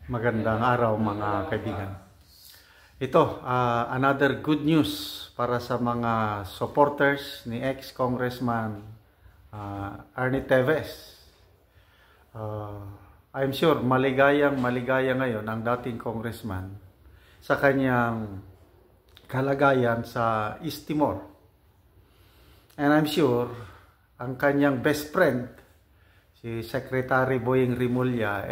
Magandang araw mga kaibigan. Ito, another good news para sa mga supporters ni ex-congressman Ernie Teves. I'm sure maligaya ngayon ang dating congressman sa kanyang kalagayan sa East Timor. And I'm sure ang kanyang best friend, si Secretary Boying Rimulya,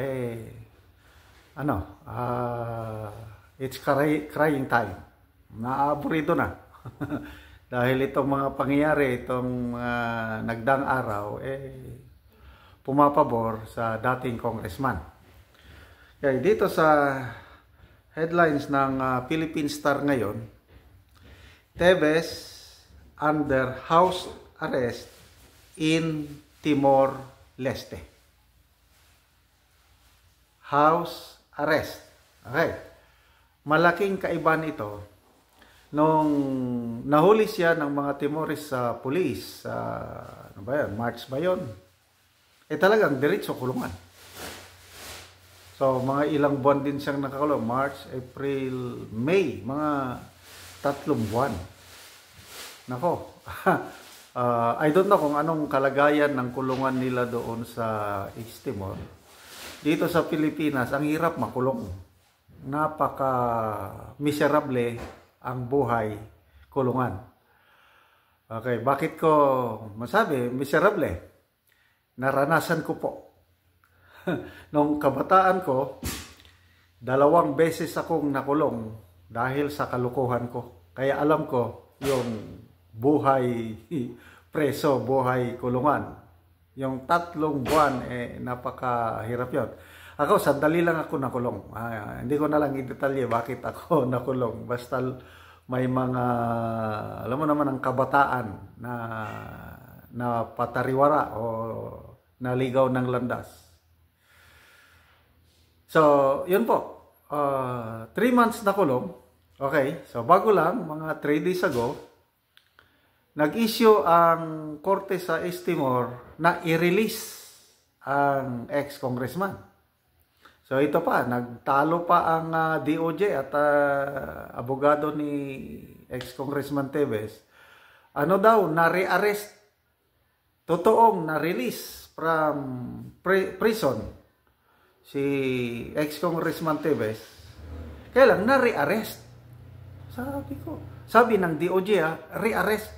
it's crying time. Naaburido na. Dahil itong mga pangyayari, itong nagdaang araw, pumapabor sa dating congressman. Kaya dito sa headlines ng Philippine Star ngayon, Teves under house arrest in Timor-Leste. House arrest. Okay. Malaking kaibahan ito nung nahuli siya ng mga Timorese sa police March ba yun? Talagang diretso kulungan. So mga ilang buwan din siyang nakakulong, March, April, May, mga 3 buwan. Nako. I don't know kung anong kalagayan ng kulungan nila doon sa East Timor. Dito sa Pilipinas, ang hirap makulong. Napaka-miserable ang buhay kulungan. Okay, bakit ko masabi miserable? Naranasan ko po. Nung kabataan ko, 2 beses akong nakulong dahil sa kalukuhan ko. Kaya alam ko yung buhay preso, buhay kulungan. Yung 3 buwan, napakahirap yun. Ako, sandali lang ako nakulong. Hindi ko na lang i-detalye bakit ako nakulong. Basta may mga, alam mo naman ang kabataan na patariwara o naligaw ng landas. So, yun po. 3 months nakulong. Okay, so bago lang, mga 3 days ago, nag-issue ang korte sa East Timor na i-release ang ex-congressman. So ito pa, nagtalo pa ang DOJ at abogado ni ex-congressman Teves. Ano daw, na-rearrest, totoong na-release from prison si ex-congressman Teves. Kaya lang, na-rearrest. Sabi ng DOJ, rearrest.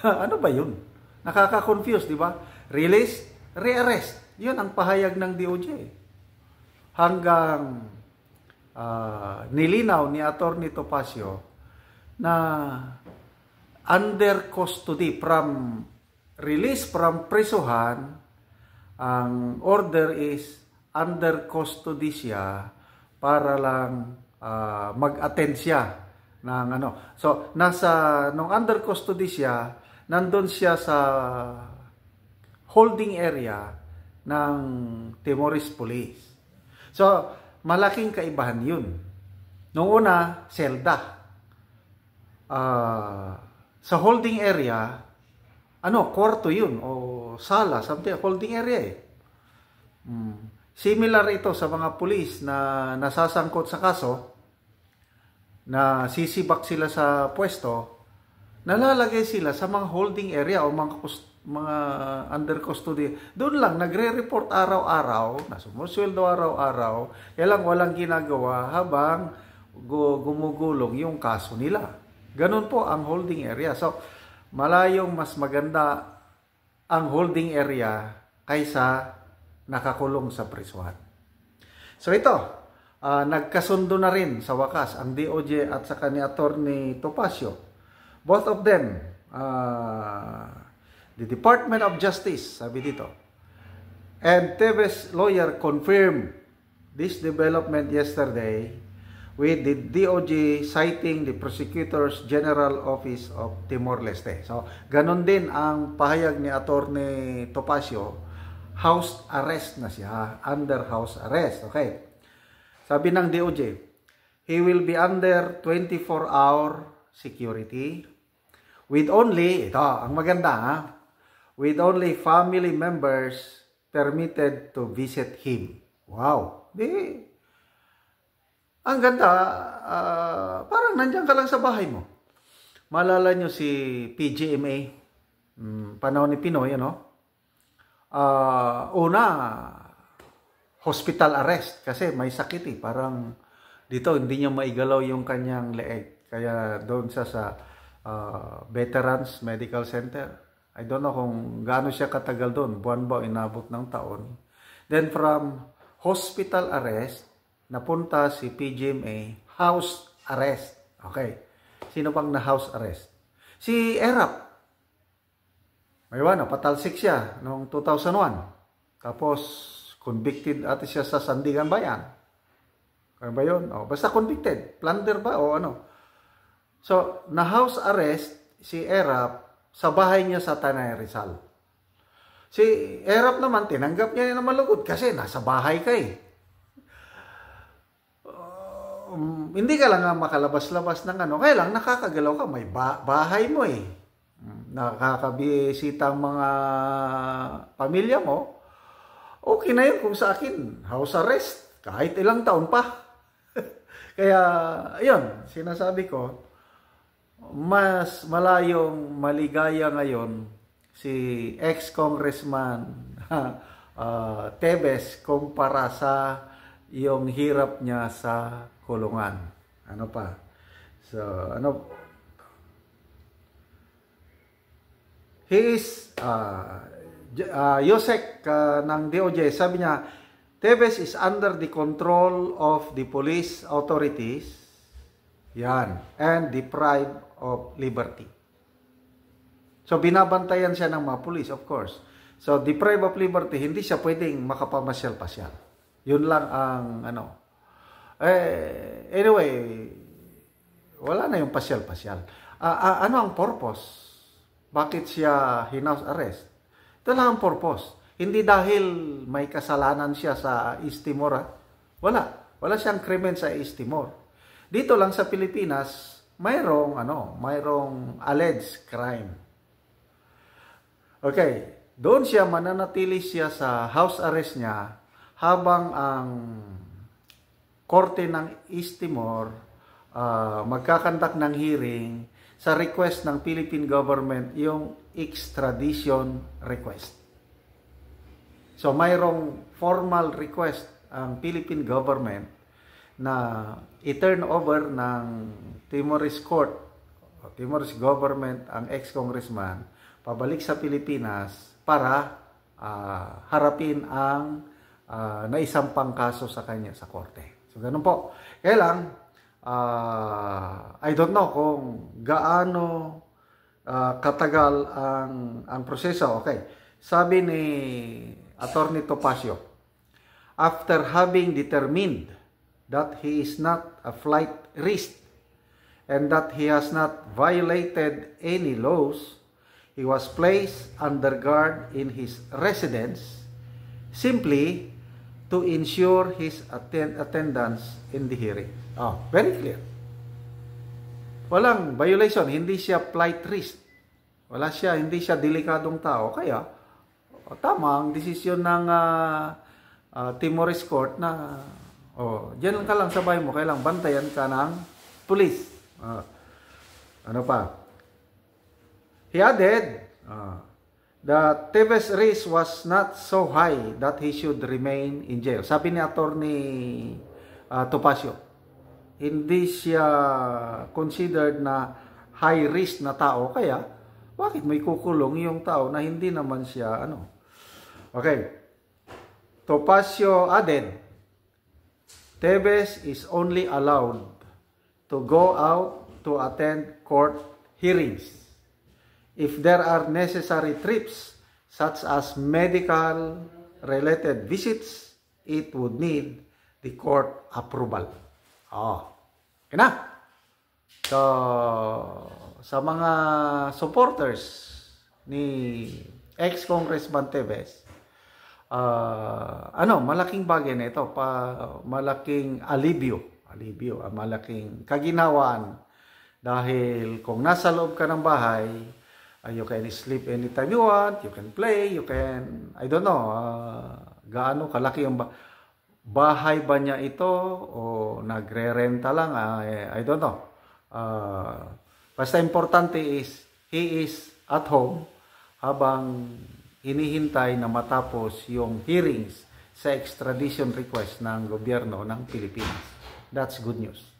Ano ba yun? Nakaka-confuse, di ba? Release, rearrest. Yun ang pahayag ng DOJ. Hanggang nilinaw ni Atty. Topacio na under custody from release from prisuhan, ang order is under custody siya para lang mag-attend siya ng ano. So, nung under custody siya, nandun siya sa holding area ng Timorese Police. So, malaking kaibahan yun. Nung una, selda. Sa holding area, kwarto yun o sala, something, holding area Similar ito sa mga pulis na nasasangkot sa kaso, na sisibak sila sa pwesto, nalalagay sila sa mga holding area o mga under custody. Doon lang, nagre-report araw-araw, nasumusweldo araw-araw, kaya lang walang ginagawa habang gumugulong yung kaso nila. Ganun po ang holding area. So, malayong mas maganda ang holding area kaysa nakakulong sa prisuhan. So ito, nagkasundo na rin sa wakas ang DOJ at saka ni Atty. Topacio. Both of them, the Department of Justice, sabi dito, and Teves lawyer confirmed this development yesterday with the DOJ citing the Prosecutor's General Office of Timor-Leste. So, ganun din ang pahayag ni Atty. Topacio, house arrest na siya, under house arrest. Okay. Sabi ng DOJ, he will be under 24-hour security with only, ito, ang maganda with only family members permitted to visit him. Wow! Di, ang ganda, parang nandiyan ka lang sa bahay mo. Maalala nyo si PGMA, panahon ni Pinoy, una, hospital arrest kasi may sakit eh. Parang dito hindi niya maigalaw yung kanyang leeg. Kaya doon sa Veterans Medical Center. I don't know kung gaano siya katagal doon. Buwan ba inabot ng taon. Then from hospital arrest, napunta si PGMA, house arrest. Okay. Sino pang na house arrest? Si Erap. May patalsik siya noong 2001. Tapos, convicted ate siya sa Sandigan Bayan. Ano ba yun? Basta convicted. Plunder ba o ano? So, na house arrest si Erap sa bahay niya sa Tanay Rizal. Si Erap naman, tinanggap niya na malugod kasi nasa bahay ka eh. Hindi ka lang makalabas-labas ng ano. Kaya lang, nakakagalaw ka. May bahay mo eh. Nakakabisita ang mga pamilya mo. Okay na yun kung sa akin. House arrest. Kahit ilang taon pa. Kaya, yun. Sinasabi ko, mas malayong maligaya ngayon si ex-congressman Tevez kumpara sa yung hirap niya sa kulungan. Ano pa? So, he is Yosek ng DOJ, sabi niya, Tevez is under the control of the police authorities, yan, and deprived of liberty. So, binabantayan siya ng mga police, of course. So, deprived of liberty, hindi siya pwedeng makapamasyal-pasyal. Yun lang ang, anyway, wala na yung pasyal-pasyal. Ano ang purpose? Bakit siya hinaus arrest? Ito lang ang purpose. Hindi dahil may kasalanan siya sa East Timor. Wala siyang krimen sa East Timor. Dito lang sa Pilipinas, mayroong alleged crime. Okay, doon siya mananatili siya sa house arrest niya habang ang korte ng East Timor magkakandak ng hearing sa request ng Philippine government, yung extradition request. So mayroong formal request ang Philippine government na i-turn over ng Timorese court o Timorese government ang ex-congressman pabalik sa Pilipinas para harapin ang naisampang kaso sa kanya sa korte. So ganun po. Kaya lang, I don't know kung gaano katagal ang proseso. Okay. Sabi ni Attorney Topacio, after having determined that he is not a flight risk and that he has not violated any laws, he was placed under guard in his residence simply to ensure his attendance in the hearing. Very clear. Walang violation, hindi siya flight risk. Hindi siya delikadong tao. Kaya, tama ang desisyon ng Timorese court na diyan ka lang sa bahay mo, kailang bantayan ka ng police. Ano pa? He added that Tevez risk was not so high that he should remain in jail. Sabi ni Attorney Topacio, hindi siya considered na high risk na tao, kaya bakit may kukulong yung tao na hindi naman siya Okay. Topacio added, Tevez is only allowed to go out to attend court hearings if there are necessary trips such as medical related visits. It would need the court approval. Okay na. So, sa mga supporters ni ex-Congressman Tevez, malaking bagay na ito, malaking alibyo, malaking kaginhawaan, dahil kung nasa loob ka ng bahay, you can sleep anytime you want, you can play, you can, I don't know, gaano kalaki yung bahay ba niya ito o nagre-renta lang? I don't know. Basta importante is, he is at home habang hinihintay na matapos yung hearings sa extradition request ng gobyerno ng Pilipinas. That's good news.